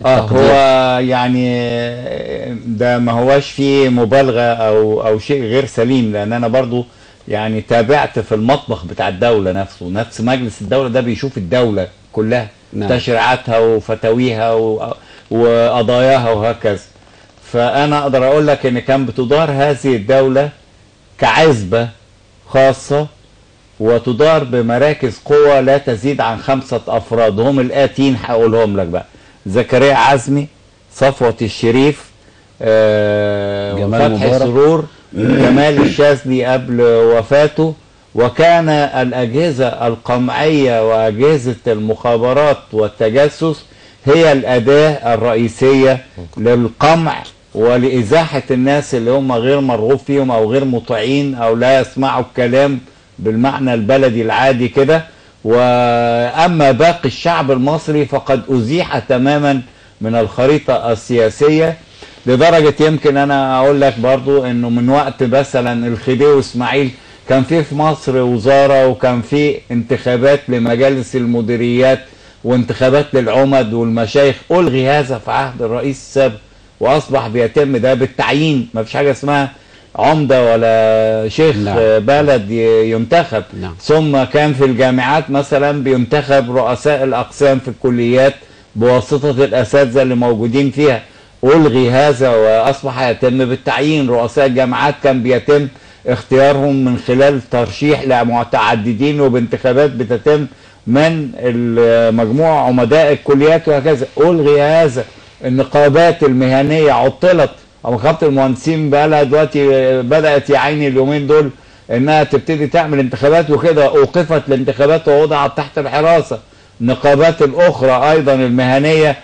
هو يعني ده ما هواش فيه مبالغة او شيء غير سليم، لان انا برضو يعني تابعت في المطبخ بتاع الدولة نفسه، نفس مجلس الدولة ده بيشوف الدولة كلها، تشريعاتها وفتاويها وقضاياها وهكذا. فانا اقدر اقول لك ان كان بتدار هذه الدولة كعزبة خاصة، وتدار بمراكز قوة لا تزيد عن 5 أفراد، هم الآتين هقولهم لك بقى: زكريا عزمي، صفوة الشريف، فتحي سرور، جمال الشاذلي قبل وفاته. وكان الأجهزة القمعية وأجهزة المخابرات والتجسس هي الأداة الرئيسية للقمع ولإزاحة الناس اللي هم غير مرغوب فيهم أو غير مطيعين أو لا يسمعوا الكلام بالمعنى البلدي العادي كده. وأما باقي الشعب المصري فقد أزيح تماما من الخريطة السياسية، لدرجة يمكن أنا أقول لك برضو أنه من وقت مثلا الخديوي إسماعيل كان في مصر وزارة، وكان في انتخابات لمجالس المديريات وانتخابات للعمد والمشايخ. ألغي هذا في عهد الرئيس السابق، وأصبح بيتم ده بالتعيين، ما فيش حاجة اسمها عمدة ولا شيخ بلد ينتخب. ثم كان في الجامعات مثلا بينتخب رؤساء الأقسام في الكليات بواسطة الأساتذة اللي موجودين فيها. ألغي هذا وأصبح يتم بالتعيين. رؤساء الجامعات كان بيتم اختيارهم من خلال ترشيح لمتعددين وبانتخابات بتتم من مجموع عمداء الكليات وهكذا. ألغي هذا. النقابات المهنية عطلت، نقابة المهندسين بقى لها دلوقتي بدأت يا عيني اليومين دول انها تبتدي تعمل انتخابات وكده، اوقفت الانتخابات ووضعت تحت الحراسة. النقابات الاخرى ايضا المهنية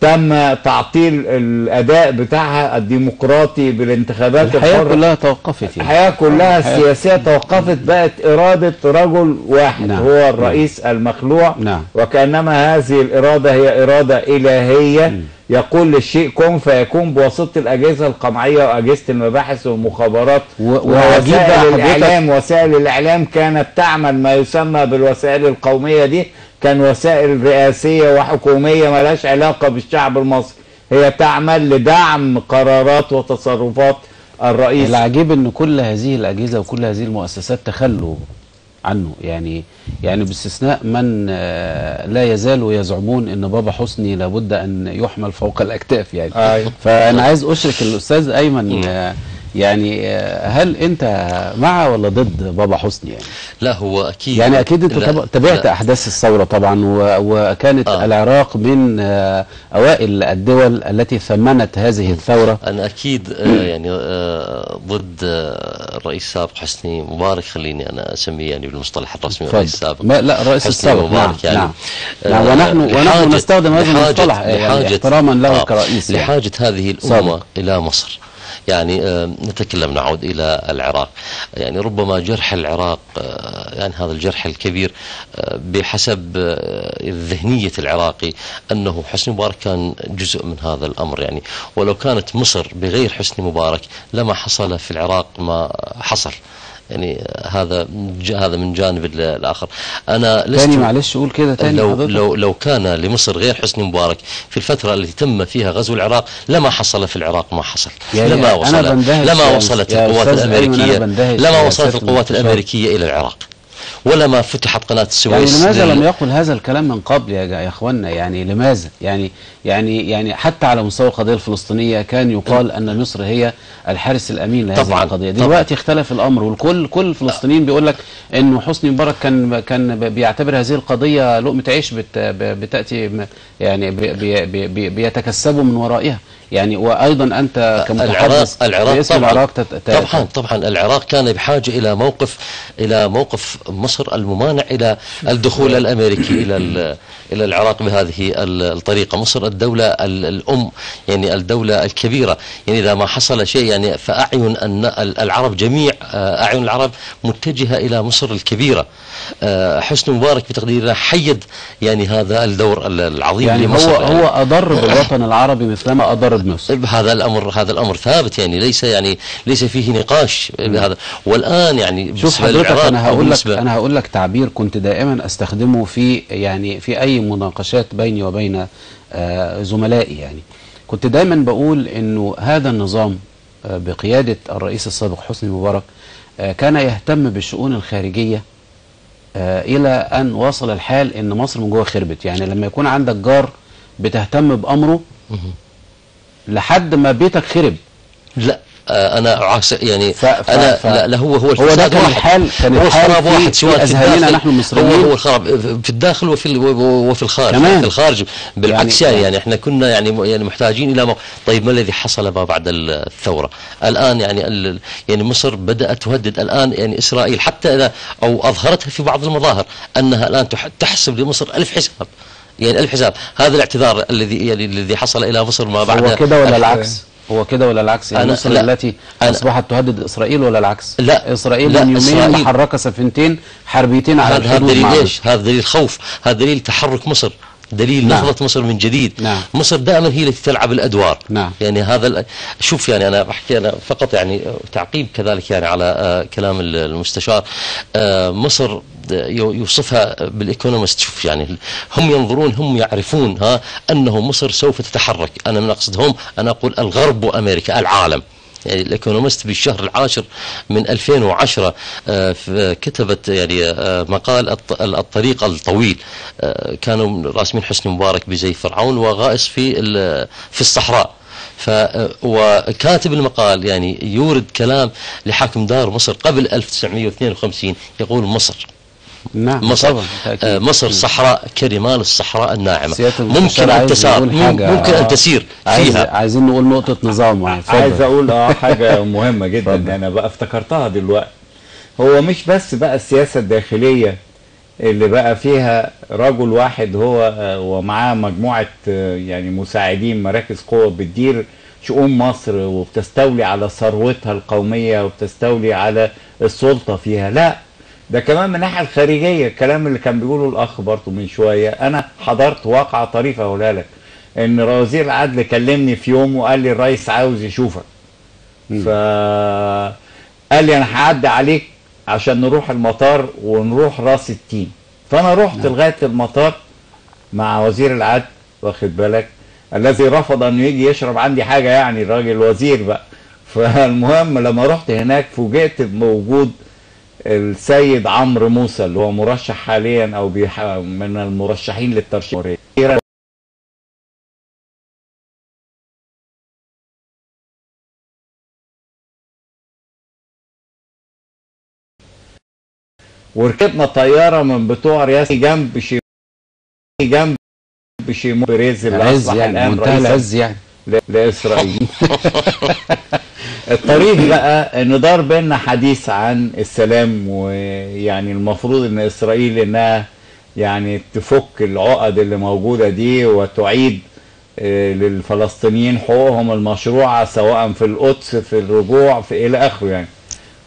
تم تعطيل الاداء بتاعها الديمقراطي بالانتخابات الحياة كلها توقفت، الحياة كلها السياسية توقفت، بقت إرادة رجل واحد هو الرئيس المخلوع. وكأنما هذه الإرادة هي إرادة إلهية، يقول للشيء كن فيكون بواسطة الأجهزة القمعية وأجهزة المباحث والمخابرات ووسائل الإعلام. وسائل الإعلام كانت تعمل ما يسمى بالوسائل القومية دي، كان وسائل رئاسية وحكومية ملاش علاقة بالشعب المصري، هي تعمل لدعم قرارات وتصرفات الرئيس. العجيب ان كل هذه الأجهزة وكل هذه المؤسسات تخلوا عنه، يعني باستثناء من لا يزالوا يزعمون ان بابا حسني لابد ان يحمل فوق الأكتاف يعني. فأنا عايز أشرك الأستاذ أيمن، يعني هل انت مع ولا ضد بابا حسني يعني؟ لا هو اكيد يعني اكيد انت تابعت احداث الثوره طبعا، وكانت العراق من اوائل الدول التي ثمنت هذه الثوره. انا اكيد يعني ضد الرئيس السابق حسني مبارك، خليني انا اسميه يعني بالمصطلح الرسمي الرئيس السابق. لا الرئيس السابق مبارك يعني. ونحن نستخدم هذا المصطلح يعني احتراما له كرئيس. لحاجه هذه الامه الى مصر. يعني نتكلم نعود إلى العراق، يعني ربما جرح العراق يعني هذا الجرح الكبير بحسب ذهنية العراقي أنه حسني مبارك كان جزء من هذا الأمر يعني. ولو كانت مصر بغير حسني مبارك لما حصل في العراق ما حصل يعني. هذا من جانب الآخر. أنا تاني معلش قول كده تاني. لو كان لمصر غير حسني مبارك في الفترة التي تم فيها غزو العراق لما حصل في العراق ما حصل. يعني لما وصلت القوات الأمريكية إلى العراق، ولما فتحت قناة السويس. يعني لماذا لم يقل هذا الكلام من قبل يا اخوانا؟ يعني لماذا؟ يعني حتى على مستوى القضية الفلسطينية كان يقال ان مصر هي الحارس الامين لهذه القضية. دلوقتي اختلف الامر، والكل الفلسطينيين بيقول لك انه حسني مبارك كان بيعتبر هذه القضية لقمة عيش بتأتي يعني بيتكسبوا من ورائها يعني. وايضا انت كمتحدث باسم العراق طبعا العراق كان بحاجة الى موقف مصر الممانع الى الدخول الامريكي الى العراق بهذه الطريقة. مصر الدولة الام يعني الدولة الكبيرة يعني. اذا ما حصل شيء يعني فاعين العرب جميع اعين العرب متجهة الى مصر الكبيرة. حسني مبارك بتقديرنا حيد يعني هذا الدور العظيم يعني لمصر. هو اضر بالوطن العربي مثلما اضر تضرب مصر. هذا الامر ثابت، ليس فيه نقاش بهذا. والان شوف حضرتك، انا هقول لك تعبير كنت دائما استخدمه في اي مناقشات بيني وبين زملائي. كنت دائما بقول انه هذا النظام بقيادة الرئيس السابق حسني مبارك كان يهتم بالشؤون الخارجية إلى أن وصل الحال إن مصر من جوه خربت. لما يكون عندك جار بتهتم بأمره لحد ما بيتك خرب. لا انا لا هو ده كان الحال في اذهاننا نحن المصريين. هو الخراب في الداخل وفي الخارج كمان. في الخارج بالعكس احنا كنا محتاجين الى طيب ما الذي حصل ما بعد الثوره الان؟ مصر بدات تهدد الان اسرائيل، حتى اذا او اظهرتها في بعض المظاهر انها الان تحسب لمصر 1000 حساب. 1000 حساب. هذا الاعتذار الذي حصل الى مصر ما بعد. هو كده ولا العكس؟ مصر التي اصبحت تهدد اسرائيل ولا العكس؟ لا، اسرائيل من يومين محركه سفينتين حربيتين على الحدود. هذا دليل ايش؟ هذا دليل خوف، هذا دليل تحرك مصر، دليل نهضة مصر من جديد. مصر دائما هي التي تلعب الادوار. هذا شوف انا بحكي فقط تعقيب كذلك على كلام المستشار. مصر يوصفها بالايكونومست. شوف هم ينظرون، هم يعرفون انه مصر سوف تتحرك. انا من اقصدهم، انا اقول الغرب وامريكا، العالم. الايكونومست بالشهر العاشر من 2010 كتبت مقال الطريق الطويل. كانوا راسمين حسني مبارك بزي فرعون وغائص في الصحراء. وكاتب المقال يورد كلام لحاكم دار مصر قبل 1952، يقول مصر مصر صحراء كرمال الصحراء الناعمة، ممكن أن تسير فيها. عايزين نقول نقطة نظام. عايز أقول حاجة مهمة جدا أنا بقى افتكرتها دلوقتي. هو مش بس بقى السياسة الداخلية اللي بقى فيها رجل واحد هو ومعاه مجموعة مساعدين، مراكز قوة بتدير شؤون مصر وبتستولي على ثروتها القومية وبتستولي على السلطة فيها. لا، ده كمان من الناحيه الخارجيه. الكلام اللي كان بيقوله الاخ برضه من شويه، انا حضرت واقعه طريفه اقولها لك، ان وزير العدل كلمني في يوم وقال لي الرئيس عاوز يشوفك. فقال لي انا هعدي عليك عشان نروح المطار ونروح راس التين. فانا رحت لغايه المطار مع وزير العدل، واخد بالك، الذي رفض انه يجي يشرب عندي حاجه، الراجل وزير بقى. فالمهم لما رحت هناك فوجئت بوجود السيد عمرو موسى اللي هو مرشح حاليا او من المرشحين للترشيح. وركبنا طياره من بتوع رئاسه جنب شيمون بريز اللي اصبح الان منتهى العز لاسرائيل. الطريف بقى ان دار بيننا حديث عن السلام، المفروض ان اسرائيل انها تفك العقد اللي موجوده دي وتعيد للفلسطينيين حقوقهم المشروعه سواء في القدس في الرجوع في الى اخره.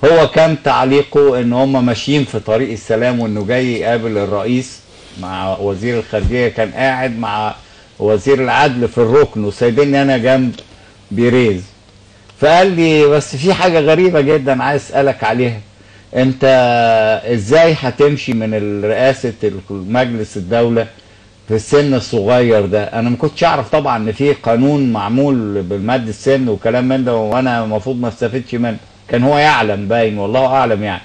هو كان تعليقه ان هم ماشيين في طريق السلام وانه جاي يقابل الرئيس مع وزير الخارجيه، كان قاعد مع وزير العدل في الركن وسايبيني انا جنب بيريز. فقال لي بس في حاجة غريبة جدا عايز اسألك عليها، انت ازاي هتمشي من رئاسة مجلس الدولة في السن الصغير ده؟ انا ما كنتش اعرف طبعا ان في قانون معمول بالمد السن وكلام من ده، وانا المفروض ما استفدش منه. كان هو يعلم باين، والله اعلم.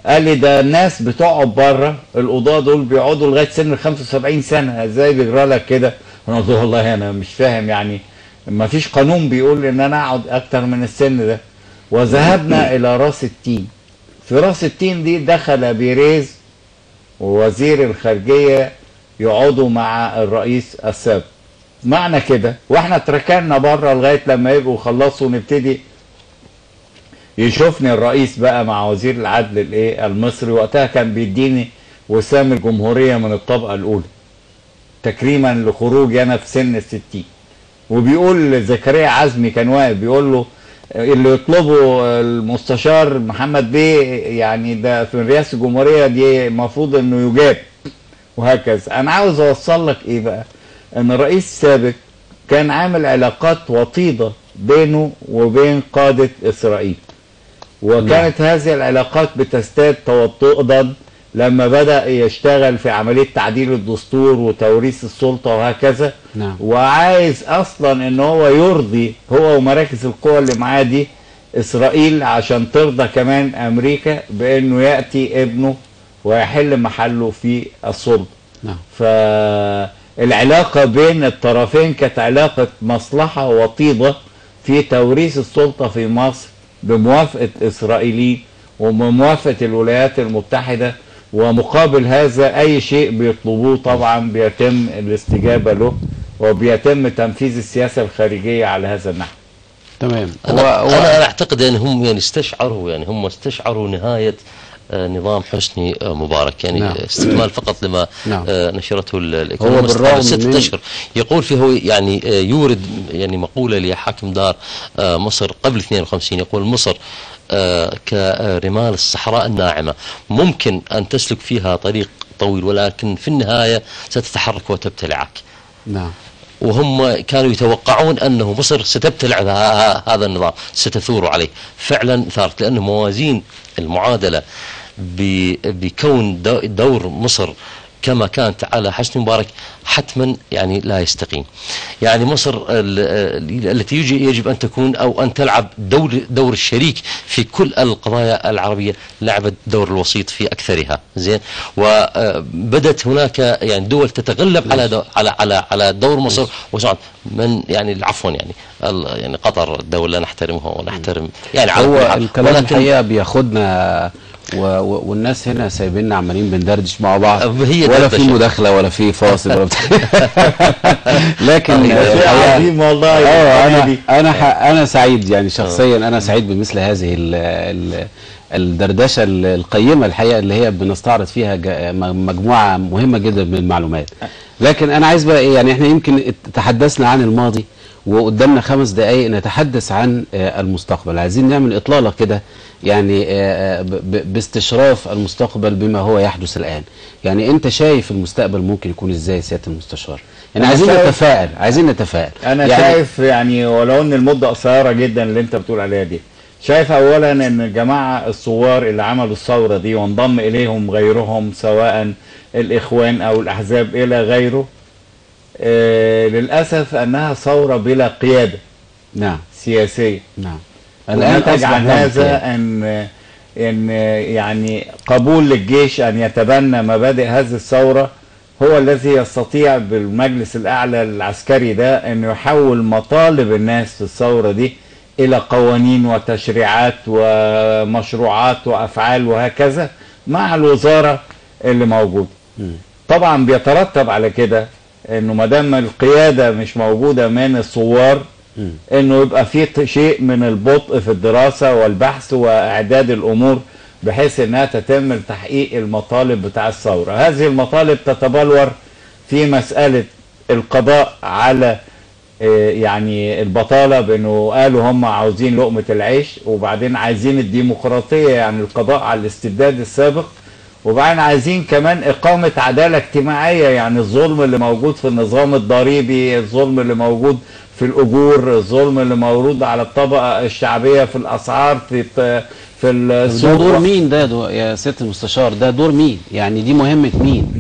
قال لي ده الناس بتقعد بره، القضاة دول بيقعدوا لغاية سن 75 سنة، ازاي بيجرى لك كده؟ انا قلت والله انا مش فاهم، ما فيش قانون بيقول ان انا اقعد اكتر من السن ده. وذهبنا الى راس التين. في راس التين دي دخل بيريز ووزير الخارجية يقعدوا مع الرئيس السابق. معنى كده واحنا اتركنا بره لغاية لما يبقوا خلصوا نبتدي يشوفني الرئيس بقى مع وزير العدل المصري. وقتها كان بيديني وسام الجمهورية من الطبقة الاولى تكريما لخروجي انا في سن 60. وبيقول زكريا عزمي كان واقف بيقول له اللي يطلبه المستشار محمد بيه ده في رئاسة الجمهورية دي المفروض انه يجاب، وهكذا. انا عاوز اوصل لك ايه بقى، ان الرئيس السابق كان عامل علاقات وطيدة بينه وبين قادة إسرائيل، وكانت هذه العلاقات بتزداد توطدا لما بدأ يشتغل في عملية تعديل الدستور وتوريث السلطة وهكذا. وعايز أصلا إن هو يرضي هو ومراكز القوى اللي معاه دي إسرائيل عشان ترضى كمان أمريكا بأنه يأتي ابنه ويحل محله في السلطة. فالعلاقة بين الطرفين كانت علاقة مصلحة وطيدة في توريث السلطة في مصر بموافقة إسرائيليين وبموافقة الولايات المتحدة، ومقابل هذا أي شيء بيطلبوه طبعا بيتم الاستجابة له وبيتم تنفيذ السياسة الخارجية على هذا النحو. تمام. أنا أعتقد أن هم يعني استشعروا نهاية نظام حسني مبارك، يعني استكمال فقط لما نشرته الإكونومست قبل 6 أشهر. يقول فيه يعني يورد يعني مقولة لحاكم دار مصر قبل 52، يقول مصر كرمال الصحراء الناعمة ممكن أن تسلك فيها طريق طويل ولكن في النهاية ستتحرك وتبتلعك. وهم كانوا يتوقعون أنه مصر ستبتلع هذا النظام، ستثور عليه. فعلا ثارت، لأن موازين المعادلة بكون دور مصر كما كانت على حسني مبارك حتما يعني لا يستقيم. يعني مصر التي يجب أن تكون أو أن تلعب دور الشريك في كل القضايا العربية، لعبت دور الوسيط في أكثرها. زين. وبدت هناك يعني دول تتغلب على دور مصر وسعد من يعني عفوا يعني قطر دولة نحترمها ونحترم يعني هو الكلام الحقيقة بياخدنا والناس هنا سايبيننا عمالين بندردش مع بعض، ولا في مداخله ولا في فاصل ولا لكن عظيم والله. انا سعيد يعني شخصيا، انا سعيد بمثل هذه الدردشه القيمه الحقيقه اللي هي بنستعرض فيها مجموعه مهمه جدا من المعلومات. لكن انا عايز بقى ايه، يعني احنا يمكن تحدثنا عن الماضي وقدامنا 5 دقائق نتحدث عن المستقبل. عايزين نعمل اطلاله كده يعني باستشراف المستقبل بما هو يحدث الآن. يعني انت شايف المستقبل ممكن يكون ازاي سيادة المستشار؟ يعني عايزين نتفائل. انا يعني شايف يعني ولو ان المدة قصيرة جدا اللي انت بتقول عليها دي، شايف اولا ان الجماعة الثوار اللي عملوا الثورة دي وانضم اليهم غيرهم سواء الاخوان او الاحزاب الى غيره، للأسف انها ثورة بلا قيادة سياسية. ونتج عن هذا ان يعني قبول للجيش ان يتبنى مبادئ هذه الثورة هو الذي يستطيع بالمجلس الاعلى العسكري ده انه يحول مطالب الناس في الثورة دي الى قوانين وتشريعات ومشروعات وافعال وهكذا مع الوزارة اللي موجودة. طبعا بيترتب على كده انه ما دام القيادة مش موجودة من الثوار انه يبقى في شيء من البطء في الدراسة والبحث واعداد الامور بحيث انها تتم لتحقيق المطالب بتاع الثورة. هذه المطالب تتبلور في مسألة القضاء على يعني البطالة، بانه قالوا هم عاوزين لقمة العيش، وبعدين عايزين الديمقراطية يعني القضاء على الاستبداد السابق، وبعدين عايزين كمان إقامة عدالة اجتماعية، يعني الظلم اللي موجود في النظام الضريبي، الظلم اللي موجود في الأجور، الظلم اللي موجود على الطبقة الشعبية في الأسعار في السوق. ده دور مين ده يا سيادة المستشار؟ ده دور مين؟ يعني دي مهمة مين؟